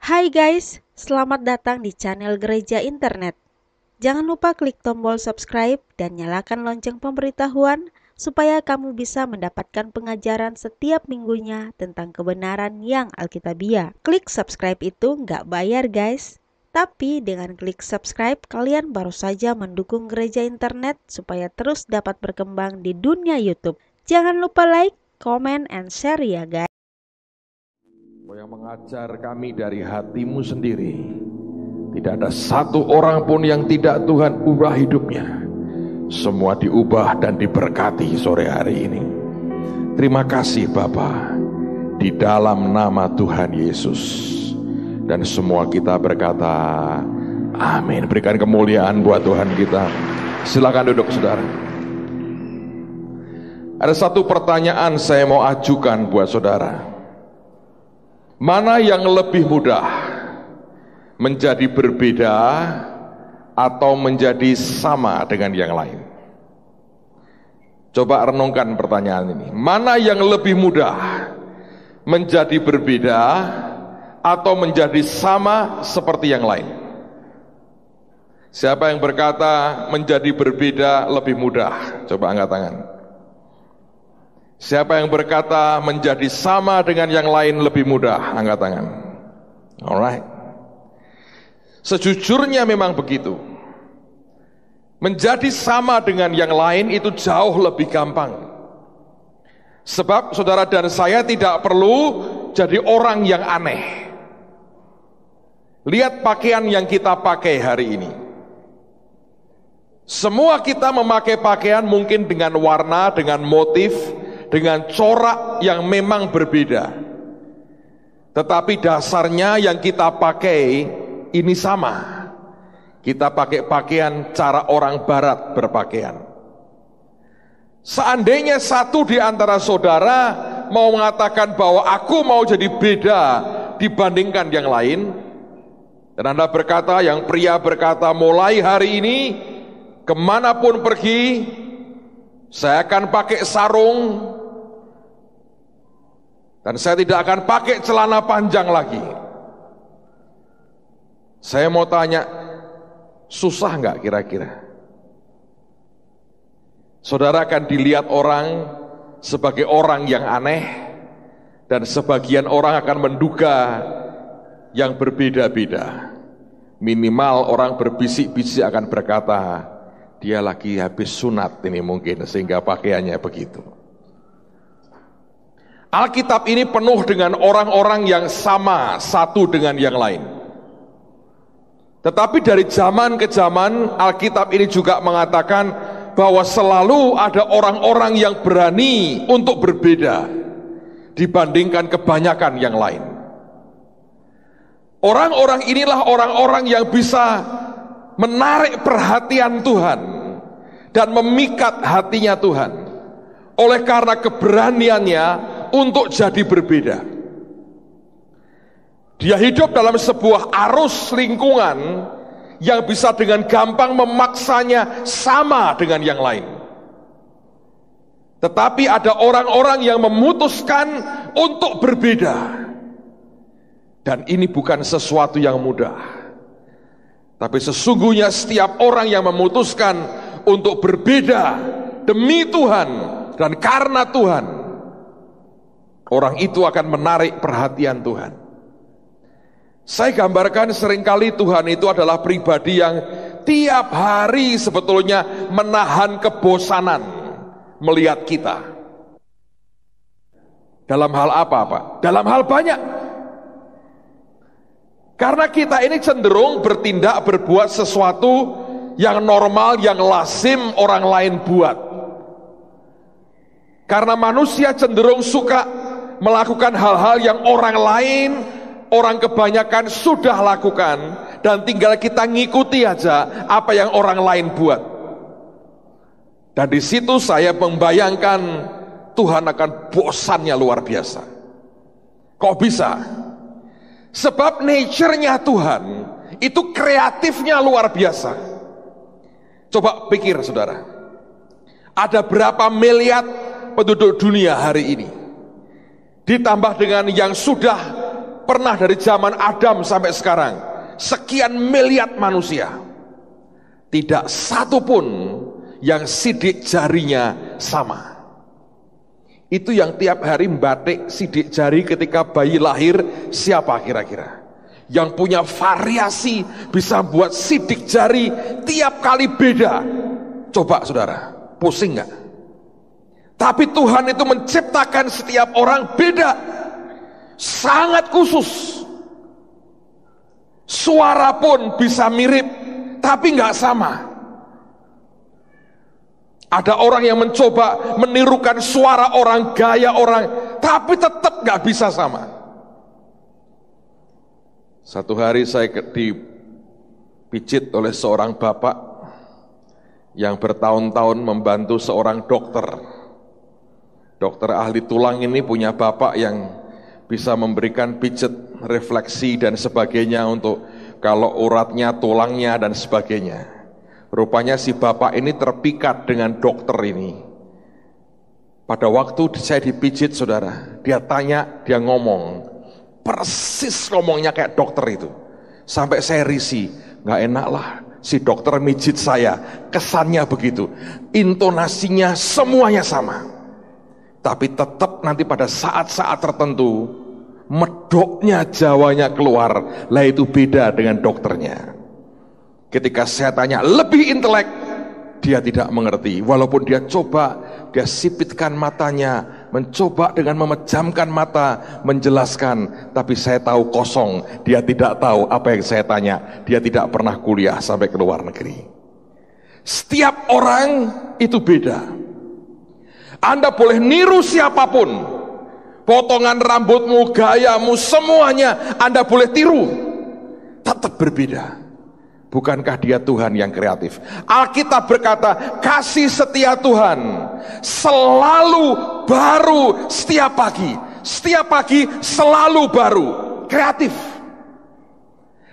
Hai guys, selamat datang di channel Gereja Internet. Jangan lupa klik tombol subscribe dan nyalakan lonceng pemberitahuan supaya kamu bisa mendapatkan pengajaran setiap minggunya tentang kebenaran yang alkitabiah. Klik subscribe itu nggak bayar guys, tapi dengan klik subscribe kalian baru saja mendukung Gereja Internet supaya terus dapat berkembang di dunia YouTube. Jangan lupa like, comment, and share ya guys. Yang mengajar kami dari hatimu sendiri. Tidak ada satu orang pun yang tidak Tuhan ubah hidupnya. Semua diubah dan diberkati sore hari ini. Terima kasih Bapa, di dalam nama Tuhan Yesus. Dan semua kita berkata amin. Berikan kemuliaan buat Tuhan kita. Silakan duduk saudara. Ada satu pertanyaan saya mau ajukan buat saudara. Mana yang lebih mudah, menjadi berbeda atau menjadi sama dengan yang lain? Coba renungkan pertanyaan ini. Mana yang lebih mudah, menjadi berbeda atau menjadi sama seperti yang lain? Siapa yang berkata menjadi berbeda lebih mudah? Coba angkat tangan. Siapa yang berkata menjadi sama dengan yang lain lebih mudah? Angkat tangan. Alright. Sejujurnya memang begitu. Menjadi sama dengan yang lain itu jauh lebih gampang. Sebab saudara dan saya tidak perlu jadi orang yang aneh. Lihat pakaian yang kita pakai hari ini. Semua kita memakai pakaian mungkin dengan warna, dengan motif, dengan corak yang memang berbeda. Tetapi dasarnya yang kita pakai ini sama. Kita pakai pakaian cara orang barat berpakaian. Seandainya satu di antara saudara mau mengatakan bahwa aku mau jadi beda dibandingkan yang lain, dan Anda berkata, yang pria berkata, mulai hari ini kemanapun pergi saya akan pakai sarung, dan saya tidak akan pakai celana panjang lagi. Saya mau tanya, susah nggak kira-kira? Saudara akan dilihat orang sebagai orang yang aneh, dan sebagian orang akan menduga yang berbeda-beda. Minimal orang berbisik-bisik akan berkata, dia lagi habis sunat ini mungkin, sehingga pakaiannya begitu. Alkitab ini penuh dengan orang-orang yang sama satu dengan yang lain. Tetapi dari zaman ke zaman Alkitab ini juga mengatakan bahwa selalu ada orang-orang yang berani untuk berbeda dibandingkan kebanyakan yang lain. Orang-orang inilah orang-orang yang bisa menarik perhatian Tuhan dan memikat hatinya Tuhan oleh karena keberaniannya untuk jadi berbeda. Dia hidup dalam sebuah arus lingkungan yang bisa dengan gampang memaksanya sama dengan yang lain. Tetapi ada orang-orang yang memutuskan untuk berbeda. Dan ini bukan sesuatu yang mudah. Tapi sesungguhnya setiap orang yang memutuskan untuk berbeda demi Tuhan dan karena Tuhan, orang itu akan menarik perhatian Tuhan. Saya gambarkan seringkali Tuhan itu adalah pribadi yang tiap hari sebetulnya menahan kebosanan melihat kita. Dalam hal apa, Pak? Dalam hal banyak. Karena kita ini cenderung bertindak, berbuat sesuatu yang normal, yang lazim orang lain buat. Karena manusia cenderung suka melakukan hal-hal yang orang lain, orang kebanyakan sudah lakukan, dan tinggal kita ngikuti aja apa yang orang lain buat. Dan di situ saya membayangkan Tuhan akan bosannya luar biasa. Kok bisa? Sebab nature-nya Tuhan itu kreatifnya luar biasa. Coba pikir saudara, ada berapa miliar penduduk dunia hari ini? Ditambah dengan yang sudah pernah dari zaman Adam sampai sekarang, sekian miliar manusia, tidak satu pun yang sidik jarinya sama. Itu yang tiap hari membatik sidik jari ketika bayi lahir, siapa kira-kira? Yang punya variasi, bisa buat sidik jari tiap kali beda. Coba saudara, pusing nggak? Tapi Tuhan itu menciptakan setiap orang beda, sangat khusus. Suara pun bisa mirip, tapi nggak sama. Ada orang yang mencoba menirukan suara orang, gaya orang, tapi tetap nggak bisa sama. Satu hari saya dipijit oleh seorang bapak yang bertahun-tahun membantu seorang dokter. Dokter ahli tulang ini punya bapak yang bisa memberikan pijet, refleksi dan sebagainya untuk kalau uratnya, tulangnya dan sebagainya. Rupanya si bapak ini terpikat dengan dokter ini. Pada waktu saya dipijit saudara, dia tanya, dia ngomong, persis ngomongnya kayak dokter itu. Sampai saya risih, gak enak lah si dokter mijit saya, kesannya begitu. Intonasinya semuanya sama. Tapi tetap nanti pada saat-saat tertentu, medoknya Jawanya keluar, lah itu beda dengan dokternya. Ketika saya tanya lebih intelek, dia tidak mengerti. Walaupun dia coba, dia sipitkan matanya, mencoba dengan memejamkan mata, menjelaskan. Tapi saya tahu kosong, dia tidak tahu apa yang saya tanya. Dia tidak pernah kuliah sampai ke luar negeri. Setiap orang itu beda. Anda boleh niru siapapun, potongan rambutmu, gayamu, semuanya Anda boleh tiru, tetap berbeda. Bukankah dia Tuhan yang kreatif? Alkitab berkata, kasih setia Tuhan selalu baru setiap pagi. Setiap pagi selalu baru, kreatif.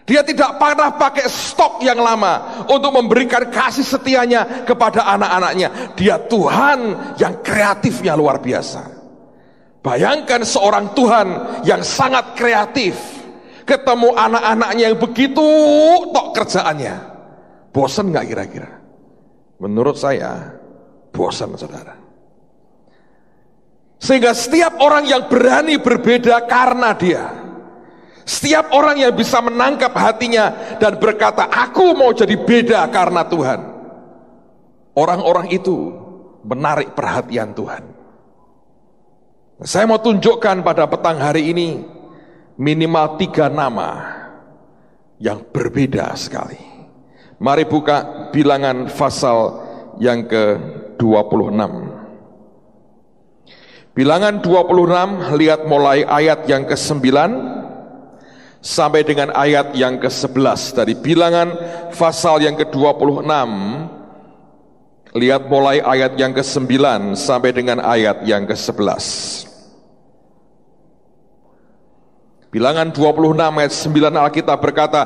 Dia tidak pernah pakai stok yang lama untuk memberikan kasih setianya kepada anak-anaknya. Dia Tuhan yang kreatifnya luar biasa. Bayangkan seorang Tuhan yang sangat kreatif ketemu anak-anaknya yang begitu tok kerjaannya. Bosan gak kira-kira? Menurut saya bosan saudara. Sehingga setiap orang yang berani berbeda karena dia, setiap orang yang bisa menangkap hatinya dan berkata, aku mau jadi beda karena Tuhan, orang-orang itu menarik perhatian Tuhan. Saya mau tunjukkan pada petang hari ini minimal 3 nama yang berbeda sekali. Mari buka Bilangan pasal yang ke-26. Bilangan 26, lihat mulai ayat yang ke-9 sampai dengan ayat yang ke-11. Dari Bilangan pasal yang ke-26, lihat mulai ayat yang ke-9 sampai dengan ayat yang ke-11. Bilangan 26 ayat 9 Alkitab berkata,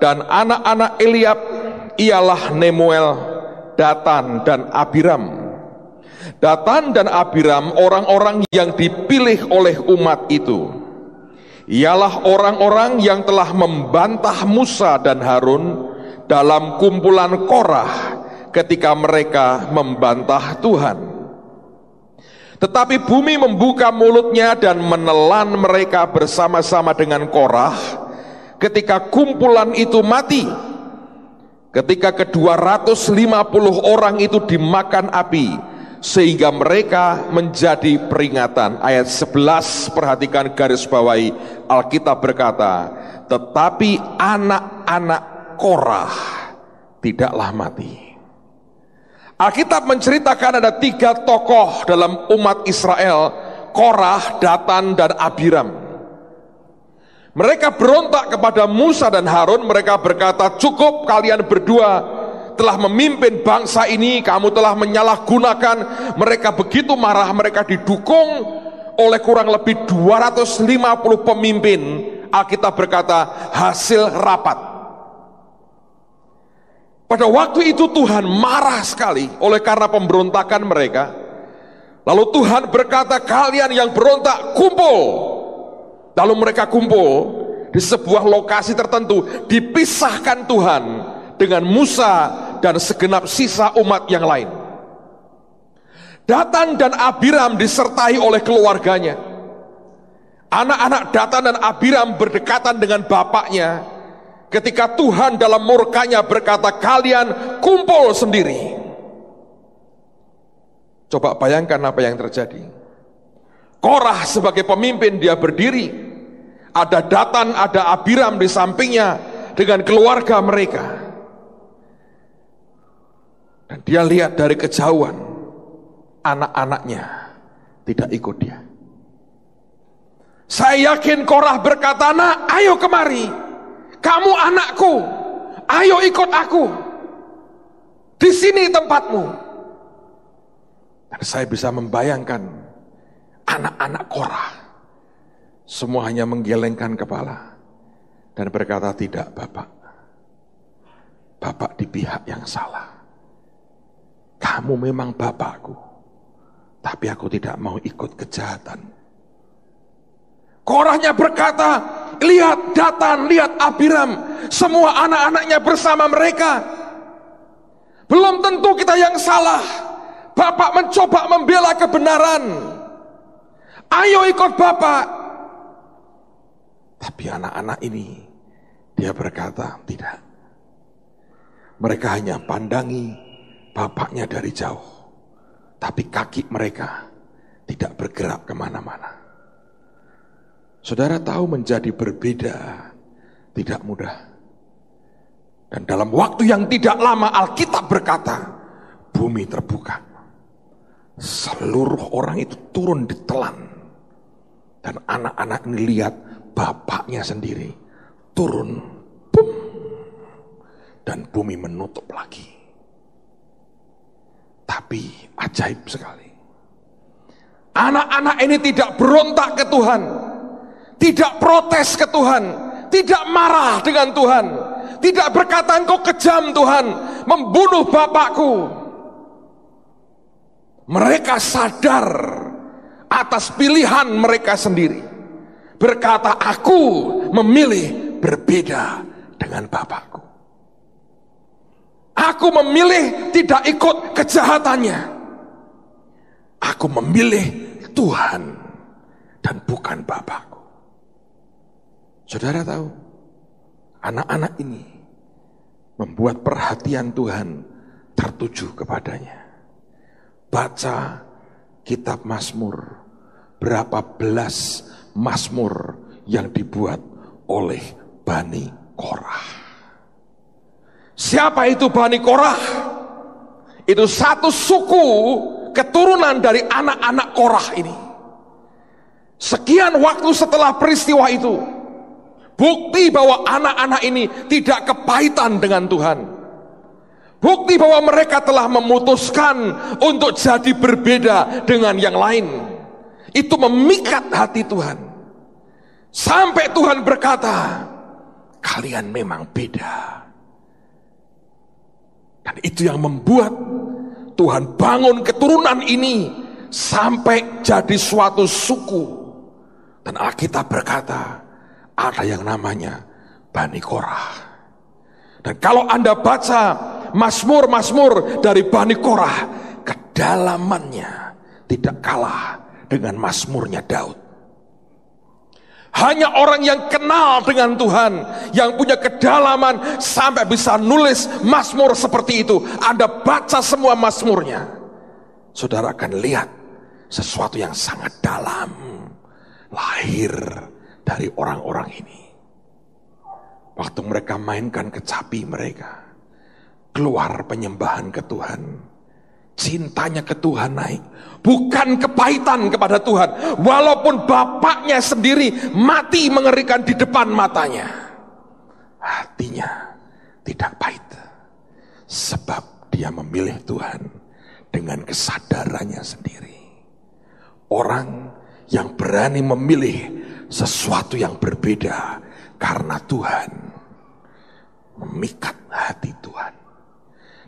dan anak-anak Eliab ialah Nemuel, Datan dan Abiram. Datan dan Abiram orang-orang yang dipilih oleh umat itu. Ialah orang-orang yang telah membantah Musa dan Harun dalam kumpulan Korah ketika mereka membantah Tuhan. Tetapi bumi membuka mulutnya dan menelan mereka bersama-sama dengan Korah ketika kumpulan itu mati. Ketika ke-250 orang itu dimakan api, sehingga mereka menjadi peringatan. Ayat 11, perhatikan garis bawahi, Alkitab berkata, tetapi anak-anak Korah tidaklah mati. Alkitab menceritakan ada 3 tokoh dalam umat Israel, Korah, Datan dan Abiram. Mereka berontak kepada Musa dan Harun. Mereka berkata, cukup, kalian berdua telah memimpin bangsa ini, kamu telah menyalahgunakan. Mereka begitu marah, mereka didukung oleh kurang lebih 250 pemimpin. Alkitab berkata, hasil rapat. Pada waktu itu Tuhan marah sekali oleh karena pemberontakan mereka. Lalu Tuhan berkata, kalian yang berontak kumpul. Lalu mereka kumpul di sebuah lokasi tertentu, dipisahkan Tuhan dengan Musa dan segenap sisa umat yang lain. Datan dan Abiram disertai oleh keluarganya. Anak-anak Datan dan Abiram berdekatan dengan bapaknya ketika Tuhan dalam murkanya berkata, kalian kumpul sendiri. Coba bayangkan apa yang terjadi. Korah sebagai pemimpin, dia berdiri. Ada Datan, ada Abiram di sampingnya dengan keluarga mereka. Dan dia lihat dari kejauhan, anak-anaknya tidak ikut dia. Saya yakin Korah berkata, nak, ayo kemari, kamu anakku, ayo ikut aku, di sini tempatmu. Dan saya bisa membayangkan anak-anak Korah semua hanya menggelengkan kepala dan berkata, tidak Bapak, Bapak di pihak yang salah. Kamu memang Bapakku, tapi aku tidak mau ikut kejahatan. Korahnya berkata, lihat Datan, lihat Abiram, semua anak-anaknya bersama mereka. Belum tentu kita yang salah. Bapak mencoba membela kebenaran. Ayo ikut Bapak. Tapi anak-anak ini, dia berkata, tidak. Mereka hanya pandangi bapaknya dari jauh, tapi kaki mereka tidak bergerak kemana-mana. Saudara tahu, menjadi berbeda tidak mudah. Dan dalam waktu yang tidak lama Alkitab berkata, bumi terbuka. Seluruh orang itu turun ditelan. Dan anak-anak ini lihat bapaknya sendiri turun. Bum, dan bumi menutup lagi. Tapi ajaib sekali. Anak-anak ini tidak berontak ke Tuhan, tidak protes ke Tuhan, tidak marah dengan Tuhan, tidak berkata engkau kejam Tuhan, membunuh bapakku. Mereka sadar atas pilihan mereka sendiri. Berkata, aku memilih berbeda dengan bapakku. Aku memilih tidak ikut kejahatannya. Aku memilih Tuhan dan bukan bapakku. Saudara tahu, anak-anak ini membuat perhatian Tuhan tertuju kepadanya. Baca kitab Mazmur, berapa belas Mazmur yang dibuat oleh Bani Korah. Siapa itu Bani Korah? Itu satu suku keturunan dari anak-anak Korah ini. Sekian waktu setelah peristiwa itu, bukti bahwa anak-anak ini tidak kepahitan dengan Tuhan. Bukti bahwa mereka telah memutuskan untuk jadi berbeda dengan yang lain. Itu memikat hati Tuhan. Sampai Tuhan berkata, kalian memang beda. Dan itu yang membuat Tuhan bangun keturunan ini sampai jadi suatu suku. Dan Alkitab berkata, ada yang namanya Bani Korah. Dan kalau Anda baca Mazmur-Mazmur dari Bani Korah, kedalamannya tidak kalah dengan Mazmurnya Daud. Hanya orang yang kenal dengan Tuhan, yang punya kedalaman sampai bisa nulis Mazmur seperti itu. Anda baca semua Mazmurnya, saudara akan lihat sesuatu yang sangat dalam lahir dari orang-orang ini. Waktu mereka mainkan kecapi mereka, keluar penyembahan ke Tuhan, cintanya ke Tuhan naik, bukan kepahitan kepada Tuhan. Walaupun bapaknya sendiri mati mengerikan di depan matanya, hatinya tidak pahit, sebab dia memilih Tuhan dengan kesadarannya sendiri. Orang yang berani memilih sesuatu yang berbeda karena Tuhan, memikat hati Tuhan.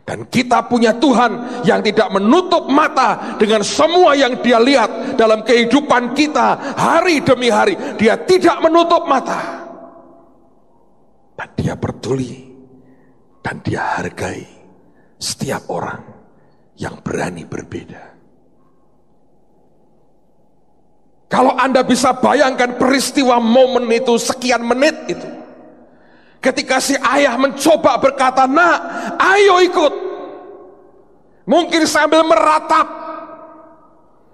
Dan kita punya Tuhan yang tidak menutup mata dengan semua yang Dia lihat dalam kehidupan kita hari demi hari. Dia tidak menutup mata. Dan Dia peduli dan Dia hargai setiap orang yang berani berbeda. Kalau Anda bisa bayangkan peristiwa momen itu, sekian menit itu, ketika si ayah mencoba berkata, "Nak, ayo ikut." Mungkin sambil meratap,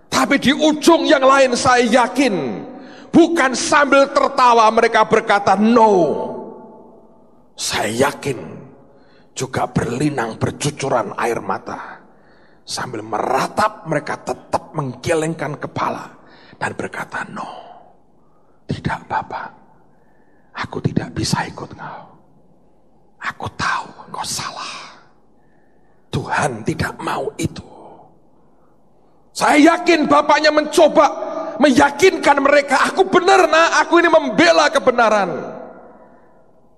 tapi di ujung yang lain saya yakin bukan sambil tertawa mereka berkata no. Saya yakin juga berlinang bercucuran air mata. Sambil meratap mereka tetap menggelengkan kepala dan berkata, "No, tidak Bapak. Aku tidak bisa ikut engkau. Aku tahu engkau salah. Tuhan tidak mau itu." Saya yakin bapaknya mencoba meyakinkan mereka, "Aku benar nak, aku ini membela kebenaran."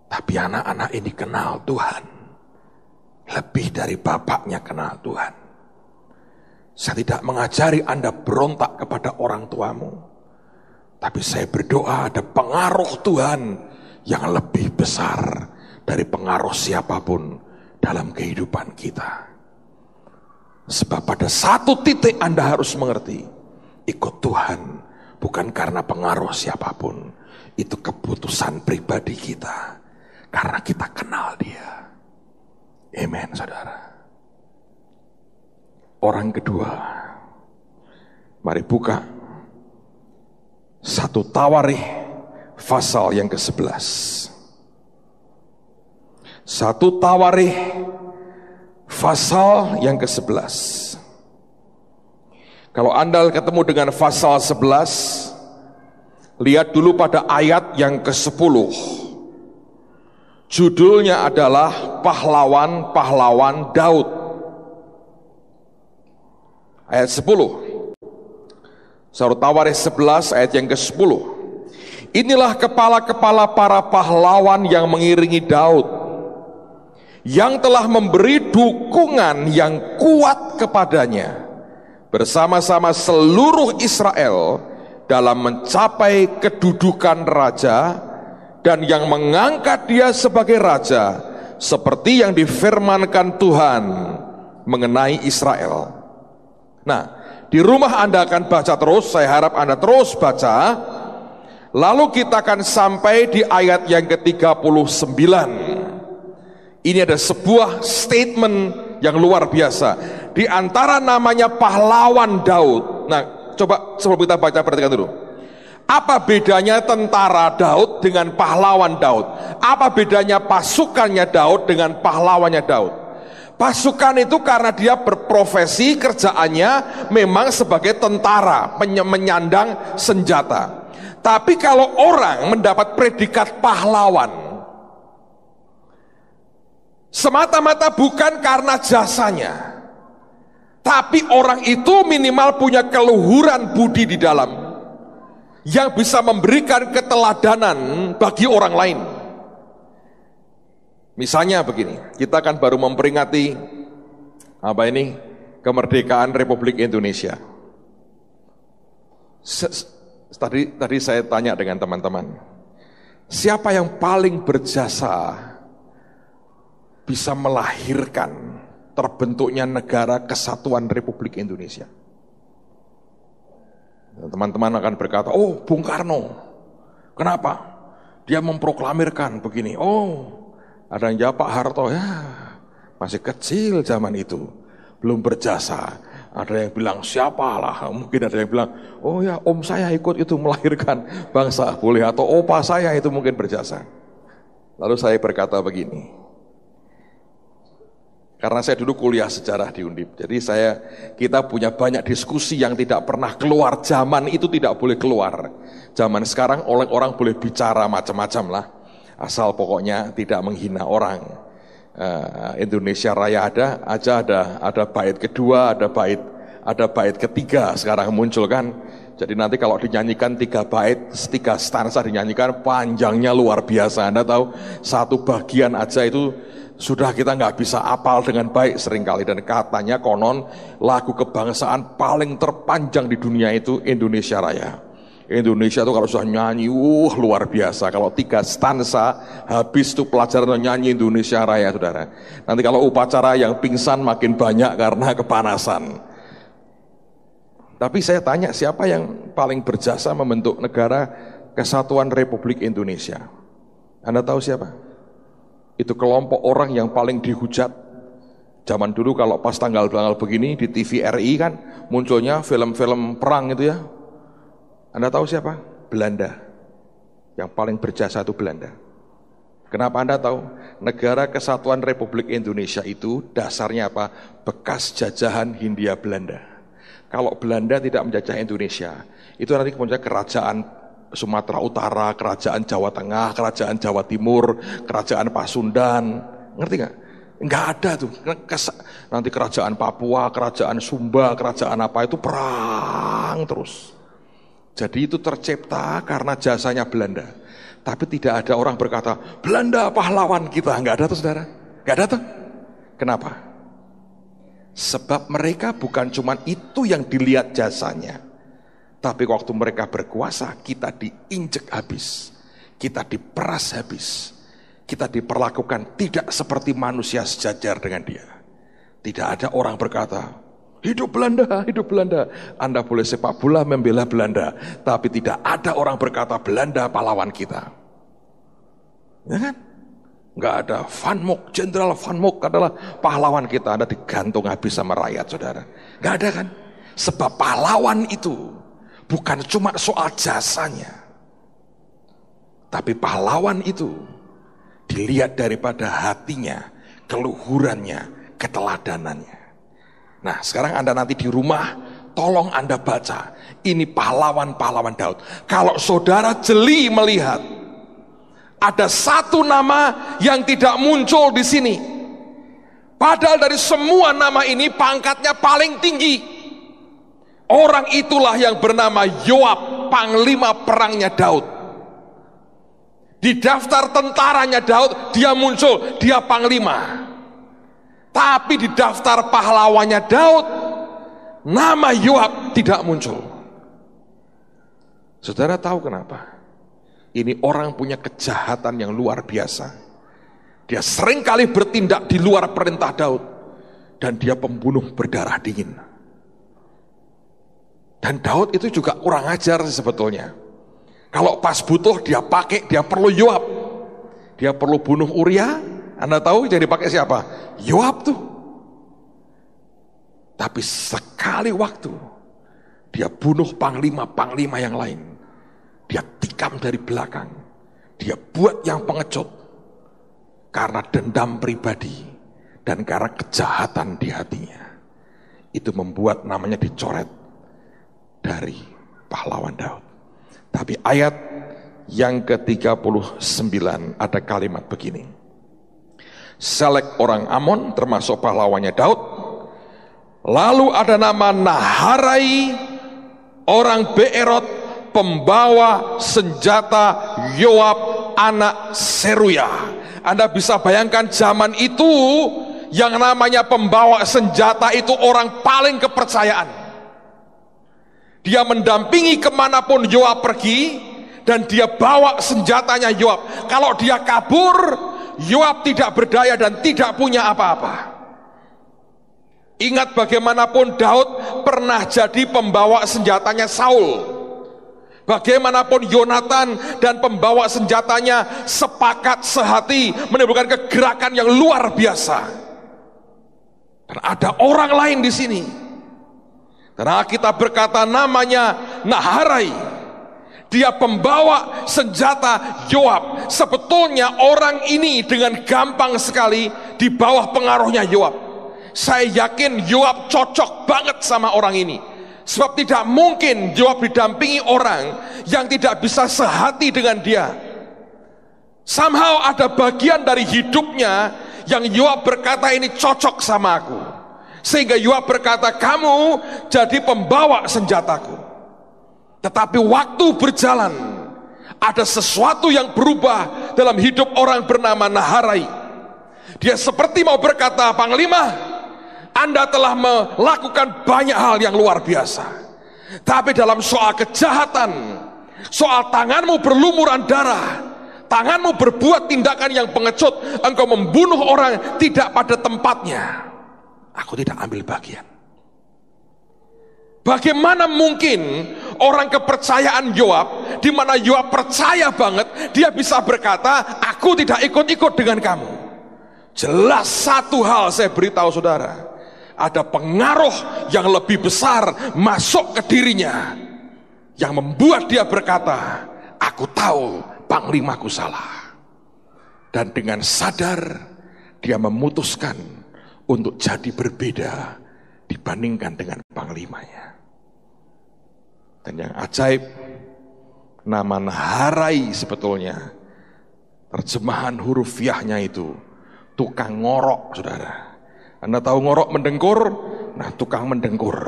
Tapi anak-anak ini kenal Tuhan lebih dari bapaknya kenal Tuhan. Saya tidak mengajari Anda berontak kepada orang tuamu, tapi saya berdoa ada pengaruh Tuhan yang lebih besar dari pengaruh siapapun dalam kehidupan kita. Sebab pada satu titik Anda harus mengerti, ikut Tuhan bukan karena pengaruh siapapun, itu keputusan pribadi kita, karena kita kenal Dia. Amen, saudara. Orang kedua, mari buka 1 Tawarikh pasal yang ke-11. 1 Tawarikh pasal yang ke-11. Kalau Anda ketemu dengan pasal 11, lihat dulu pada ayat yang ke-10. Judulnya adalah Pahlawan-Pahlawan Daud. Ayat 10. 1 Tawarikh 11 ayat yang ke-10. Inilah kepala-kepala para pahlawan yang mengiringi Daud, yang telah memberi dukungan yang kuat kepadanya bersama-sama seluruh Israel dalam mencapai kedudukan raja, dan yang mengangkat dia sebagai raja seperti yang difirmankan Tuhan mengenai Israel. Nah, di rumah Anda akan baca terus, saya harap Anda terus baca. Lalu kita akan sampai di ayat yang ke-39. Ini ada sebuah statement yang luar biasa. Di antara namanya pahlawan Daud. Nah, coba sebelum kita baca, perhatikan dulu. Apa bedanya tentara Daud dengan pahlawan Daud? Apa bedanya pasukannya Daud dengan pahlawannya Daud? Pasukan itu karena dia berprofesi, kerjaannya memang sebagai tentara, menyandang senjata. Tapi kalau orang mendapat predikat pahlawan, semata-mata bukan karena jasanya, tapi orang itu minimal punya keluhuran budi di dalam, yang bisa memberikan keteladanan bagi orang lain. Misalnya begini, kita kan baru memperingati kemerdekaan Republik Indonesia. Tadi saya tanya dengan teman-teman, siapa yang paling berjasa bisa melahirkan terbentuknya negara kesatuan Republik Indonesia? Teman-teman akan berkata, "Oh, Bung Karno." Kenapa? Dia memproklamirkan begini. Oh, ada yang jawab Pak Harto, ya masih kecil zaman itu, belum berjasa. Ada yang bilang siapalah, mungkin ada yang bilang, "Oh ya, om saya ikut itu melahirkan bangsa, boleh." Atau opa saya itu mungkin berjasa. Lalu saya berkata begini, karena saya dulu kuliah sejarah di Undip, jadi kita punya banyak diskusi yang tidak pernah keluar. Zaman itu tidak boleh keluar. Zaman sekarang orang boleh bicara macam-macam lah, asal pokoknya tidak menghina orang. Indonesia Raya ada bait kedua, ada bait ketiga sekarang muncul kan. Jadi nanti kalau dinyanyikan 3 bait, 3 stanza dinyanyikan, panjangnya luar biasa. Anda tahu, satu bagian aja itu Sudah kita nggak bisa apal dengan baik seringkali, dan katanya konon lagu kebangsaan paling terpanjang di dunia itu Indonesia Raya. Indonesia itu kalau sudah nyanyi, luar biasa. Kalau 3 stansa habis itu pelajaran nyanyi Indonesia Raya, saudara. Nanti kalau upacara yang pingsan makin banyak karena kepanasan. Tapi saya tanya, siapa yang paling berjasa membentuk negara Kesatuan Republik Indonesia? Anda tahu siapa? Itu kelompok orang yang paling dihujat. Zaman dulu kalau pas tanggal-tanggal begini di TV RI kan munculnya film-film perang itu ya. Anda tahu siapa? Belanda. Yang paling berjasa itu Belanda. Kenapa Anda tahu? Negara Kesatuan Republik Indonesia itu dasarnya apa? Bekas jajahan Hindia Belanda. Kalau Belanda tidak menjajah Indonesia, itu nanti kemudian kerajaan Sumatera Utara, kerajaan Jawa Tengah, kerajaan Jawa Timur, kerajaan Pasundan, ngerti nggak? Nggak ada tuh. Nanti kerajaan Papua, kerajaan Sumba, kerajaan apa itu perang terus. Jadi itu tercipta karena jasanya Belanda. Tapi tidak ada orang berkata, Belanda pahlawan kita. Nggak ada tuh saudara. Nggak ada tuh. Kenapa? Sebab mereka bukan cuma itu yang dilihat jasanya. Tapi waktu mereka berkuasa, kita diinjek habis, kita diperas habis, kita diperlakukan tidak seperti manusia sejajar dengan dia. Tidak ada orang berkata, hidup Belanda, hidup Belanda. Anda boleh sepak bola membela Belanda, tapi tidak ada orang berkata Belanda pahlawan kita. Ya kan? Nggak ada Van Mook, Jenderal Van Mook adalah pahlawan kita. Anda digantung habis sama rakyat, saudara. Nggak ada kan? Sebab pahlawan itu bukan cuma soal jasanya, tapi pahlawan itu dilihat daripada hatinya, keluhurannya, keteladanannya. Nah, sekarang Anda nanti di rumah, tolong Anda baca, ini pahlawan-pahlawan Daud. Kalau saudara jeli melihat, ada satu nama yang tidak muncul di sini. Padahal dari semua nama ini pangkatnya paling tinggi. Orang itulah yang bernama Yoab, panglima perangnya Daud. Di daftar tentaranya Daud, dia muncul, dia panglima. Tapi di daftar pahlawannya Daud, nama Yoab tidak muncul. Saudara tahu kenapa? Ini orang punya kejahatan yang luar biasa. Dia seringkali bertindak di luar perintah Daud. Dan dia pembunuh berdarah dingin. Dan Daud itu juga kurang ajar sebetulnya. Kalau pas butuh dia pakai, dia perlu Yoab. Dia perlu bunuh Uria. Anda tahu yang dipakai siapa? Yoab tuh. Tapi sekali waktu dia bunuh panglima-panglima yang lain. Dia tikam dari belakang. Dia buat yang pengecut. Karena dendam pribadi dan karena kejahatan di hatinya. Itu membuat namanya dicoret dari pahlawan Daud. Tapi ayat yang ke-39 ada kalimat begini. Selek orang Amon termasuk pahlawannya Daud. Lalu ada nama Naharai orang Beerot, pembawa senjata Yoab anak Seruya. Anda bisa bayangkan zaman itu yang namanya pembawa senjata itu orang paling kepercayaan. Dia mendampingi kemanapun Yoab pergi, dan dia bawa senjatanya Yoab. Kalau dia kabur, Yoab tidak berdaya dan tidak punya apa-apa. Ingat bagaimanapun Daud pernah jadi pembawa senjatanya Saul. Bagaimanapun Yonatan dan pembawa senjatanya sepakat sehati menimbulkan kegerakan yang luar biasa. Dan ada orang lain di sini. Karena kita berkata namanya Naharai. Dia pembawa senjata Yoab. Sebetulnya orang ini dengan gampang sekali di bawah pengaruhnya Yoab. Saya yakin Yoab cocok banget sama orang ini. Sebab tidak mungkin Yoab didampingi orang yang tidak bisa sehati dengan dia. Somehow ada bagian dari hidupnya yang Yoab berkata ini cocok sama aku. Sehingga Yoab berkata, kamu jadi pembawa senjataku. Tetapi waktu berjalan, ada sesuatu yang berubah dalam hidup orang bernama Naharai. Dia seperti mau berkata, Panglima, Anda telah melakukan banyak hal yang luar biasa, tapi dalam soal kejahatan, soal tanganmu berlumuran darah, tanganmu berbuat tindakan yang pengecut, engkau membunuh orang tidak pada tempatnya, aku tidak ambil bagian. Bagaimana mungkin orang kepercayaan Yoab, di mana Yoab percaya banget, dia bisa berkata, aku tidak ikut-ikut dengan kamu. Jelas satu hal saya beritahu saudara, ada pengaruh yang lebih besar masuk ke dirinya, yang membuat dia berkata, aku tahu panglimaku salah. Dan dengan sadar, dia memutuskan untuk jadi berbeda dibandingkan dengan panglimanya. Dan yang ajaib, nama Naharai sebetulnya terjemahan hurufiahnya itu tukang ngorok, saudara. Anda tahu ngorok mendengkur? Nah, tukang mendengkur.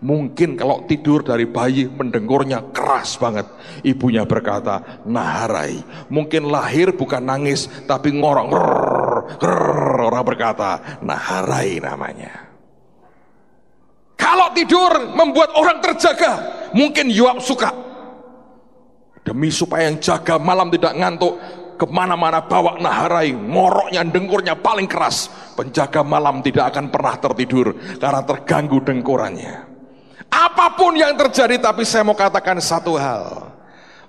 Mungkin kalau tidur dari bayi mendengkurnya keras banget. Ibunya berkata, Naharai. Mungkin lahir bukan nangis tapi ngorok. Orang berkata, Naharai namanya. Kalau tidur membuat orang terjaga, mungkin Yoab suka. Demi supaya yang jaga malam tidak ngantuk, kemana-mana bawa Naharai, ngoroknya, dengkurnya paling keras. Penjaga malam tidak akan pernah tertidur karena terganggu dengkurannya. Apapun yang terjadi, tapi saya mau katakan satu hal.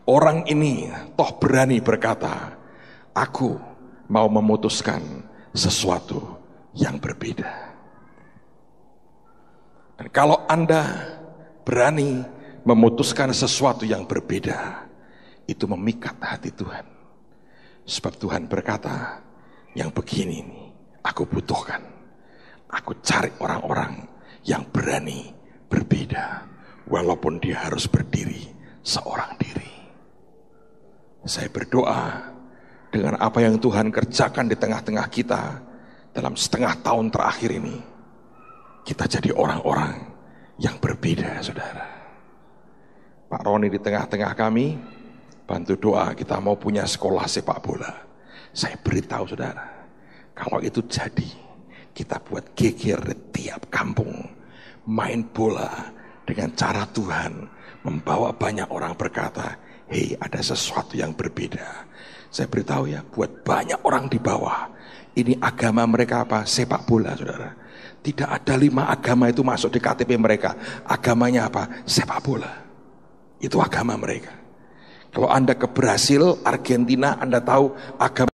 Orang ini toh berani berkata, aku mau memutuskan sesuatu yang berbeda. Dan kalau Anda berani memutuskan sesuatu yang berbeda, itu memikat hati Tuhan. Sebab Tuhan berkata, yang begini nih aku butuhkan. Aku cari orang-orang yang berani berbeda, walaupun dia harus berdiri seorang diri. Saya berdoa dengan apa yang Tuhan kerjakan di tengah-tengah kita dalam setengah tahun terakhir ini, kita jadi orang-orang yang berbeda, saudara. Pak Roni di tengah-tengah kami, bantu doa, kita mau punya sekolah sepak bola. Saya beritahu saudara, kalau itu jadi, kita buat geger di tiap kampung, main bola dengan cara Tuhan, membawa banyak orang berkata, hei, ada sesuatu yang berbeda. Saya beritahu ya, buat banyak orang di bawah, ini agama mereka apa? Sepak bola, saudara. Tidak ada 5 agama itu masuk di KTP mereka. Agamanya apa? Sepak bola. Itu agama mereka. Kalau Anda ke Brasil, Argentina, Anda tahu agama